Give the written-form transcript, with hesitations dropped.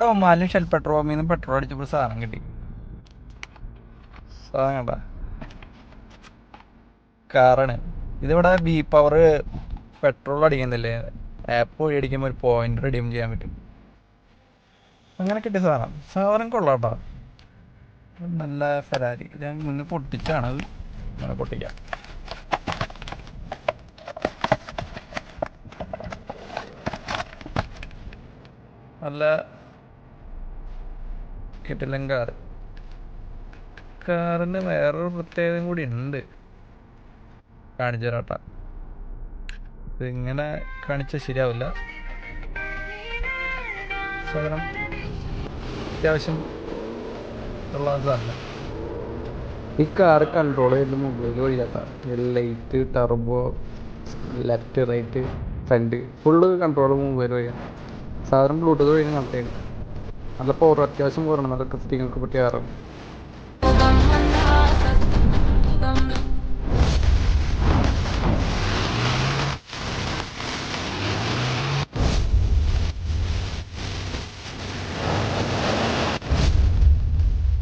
ഒമാനിലും shell petrol പമ്പിൽ നിന്ന് petrol അടിച്ചപ്പോൾ സാധനം കിട്ടി. സാധനം കണ്ട കാറാണ് ഇതിവിടെ ബി പവർ പെട്രോൾ അടിക്കുന്നില്ലേ, ആപ്പ് വഴി അടിക്കുമ്പോൾ ഒരു പോയിന്റ് റെഡീം ചെയ്യാൻ പറ്റും. അങ്ങനെ കിട്ടിയ സാധനം കൊള്ളാട്ടോ. നല്ല ഫെരാരി. ഞാൻ മുന്നേ പൊട്ടിച്ചാണ് അത്. അങ്ങനെ പൊട്ടിക്കാം. നല്ല കിട്ടില്ല കാറിന് വേറൊരു പ്രത്യേകതയും കൂടി ഉണ്ട്, കാണിച്ചു തരാട്ടാ. ഇതിങ്ങനെ കാണിച്ചാൽ ശരിയാവില്ല. സാധനം അത്യാവശ്യം ഉള്ള സാധനം. ഈ കാറ് കൺട്രോൾ ചെയ്യുന്ന മൊബൈൽ വഴിയാട്ടാ. Light, turbo, left, right, front full control mobile വഴിയാണ്. സാധാരണ ബ്ലൂടൂത്ത് വഴി കണക്ട് ചെയ്യണം. നല്ല പവർ, അത്യാവശ്യം പവറാണ്. നല്ല ടെസ്റ്റിങ്ങൊക്കെ പറ്റിയ കാറാണ്.